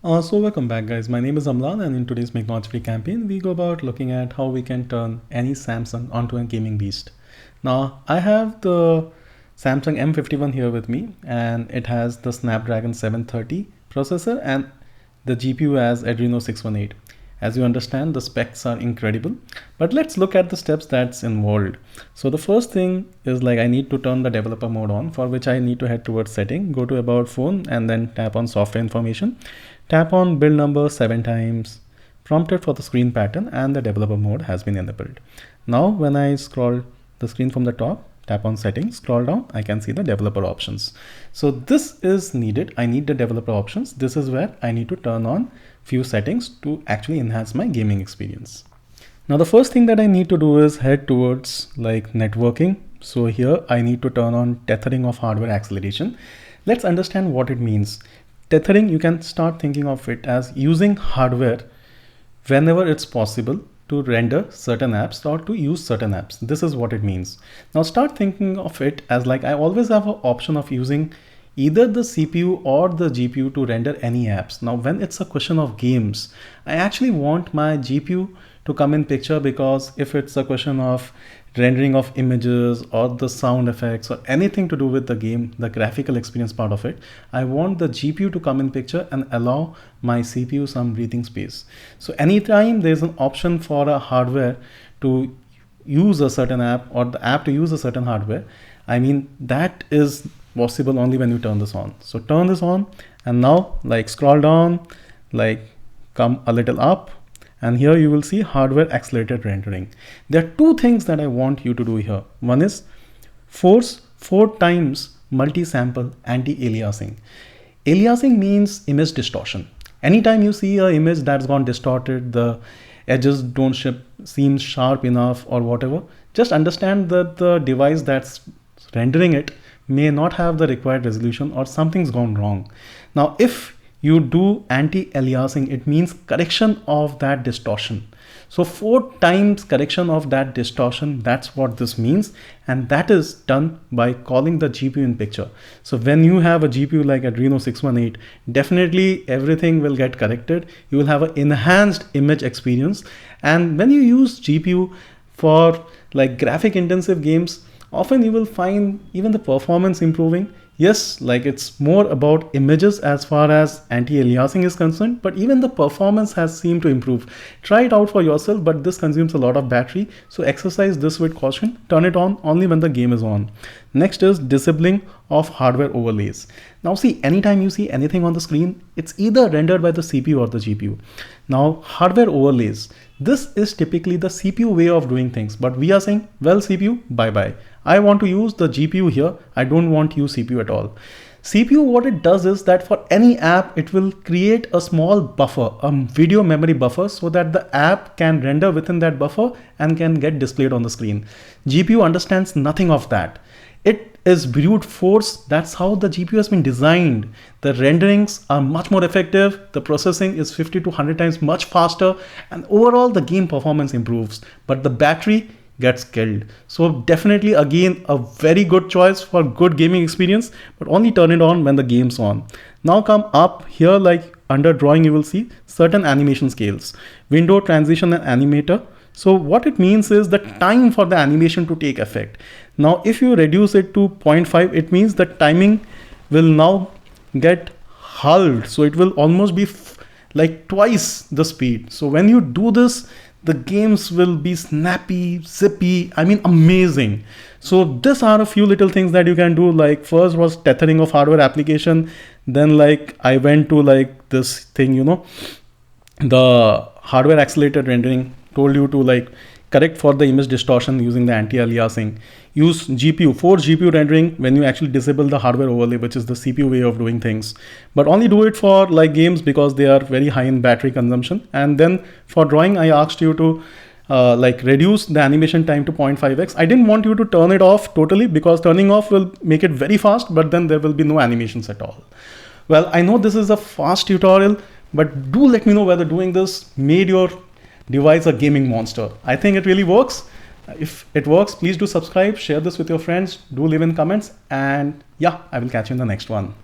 So welcome back guys, my name is Amlan and in today's Make Noise Free campaign, we go about looking at how we can turn any Samsung onto a gaming beast. Now I have the Samsung M51 here with me and it has the Snapdragon 730 processor and the GPU as Adreno 618. As you understand, the specs are incredible, but let's look at the steps that's involved. So the first thing is I need to turn the developer mode on, for which I need to head towards setting, go to about phone and then tap on software information, tap on build number 7 times, prompted for the screen pattern, and the developer mode has been enabled. Now when I scroll the screen from the top, tap on settings, scroll down, I can see the developer options. So this is needed. I need the developer options. This is where I need to turn on few settings to actually enhance my gaming experience. Now the first thing that I need to do is head towards networking. So here I need to turn on tethering of hardware acceleration. Let's understand what it means. Tethering, you can start thinking of it as using hardware whenever it's possible to render certain apps or to use certain apps. This is what it means. Now start thinking of it as I always have an option of using either the CPU or the GPU to render any apps. Now when it's a question of games, I actually want my GPU to come in picture, because if it's a question of rendering of images or the sound effects or anything to do with the game, the graphical experience part of it, I want the GPU to come in picture and allow my CPU some breathing space. So anytime there's an option for a hardware to use a certain app or the app to use a certain hardware, that is possible only when you turn this on. So turn this on and now scroll down, come a little up, and here you will see hardware accelerated rendering. There are two things that I want you to do here. One is force 4 times multi-sample anti-aliasing. Aliasing means image distortion. Anytime you see an image that's gone distorted, the edges don't seem sharp enough or whatever, just understand that the device that's rendering it may not have the required resolution or something's gone wrong. Now if you do anti-aliasing, it means correction of that distortion. So 4 times correction of that distortion, that's what this means. And that is done by calling the GPU in picture. So when you have a GPU like Adreno 618, definitely everything will get corrected. You will have an enhanced image experience. And when you use GPU for graphic intensive games, often you will find even the performance improving. Yes, it's more about images as far as anti-aliasing is concerned, but even the performance has seemed to improve. Try it out for yourself, but this consumes a lot of battery. So exercise this with caution. Turn it on only when the game is on. Next is disabling of hardware overlays. Now see, anytime you see anything on the screen, it's either rendered by the CPU or the GPU. Now hardware overlays, this is typically the CPU way of doing things, but we are saying, well, CPU, bye-bye. I want to use the GPU here. I don't want to use CPU at all. CPU, what it does is that for any app, it will create a small buffer, a video memory buffer, so that the app can render within that buffer and can get displayed on the screen. GPU understands nothing of that. It is brute force. That's how the GPU has been designed. The renderings are much more effective. The processing is 50 to 100 times much faster, and overall the game performance improves, but the battery gets killed. So definitely, again, a very good choice for good gaming experience, but only turn it on when the game's on. Now come up here, under drawing, you will see certain animation scales, window, transition, and animator. So what it means is the time for the animation to take effect. Now, if you reduce it to 0.5, it means the timing will now get halved. So it will almost be twice the speed. So when you do this, the games will be snappy, zippy, amazing. So these are a few little things that you can do. First was tethering of hardware application. Then I went to this thing, the hardware accelerated rendering, told you to correct for the image distortion using the anti-aliasing. Use GPU, force GPU rendering when you actually disable the hardware overlay, which is the CPU way of doing things. But only do it for games because they are very high in battery consumption. And then for drawing, I asked you to reduce the animation time to 0.5x. I didn't want you to turn it off totally, because turning off will make it very fast, but then there will be no animations at all. Well, I know this is a fast tutorial, but do let me know whether doing this made your device a gaming monster. I think it really works. If it works, please do subscribe, share this with your friends, do leave in comments, and yeah, I will catch you in the next one.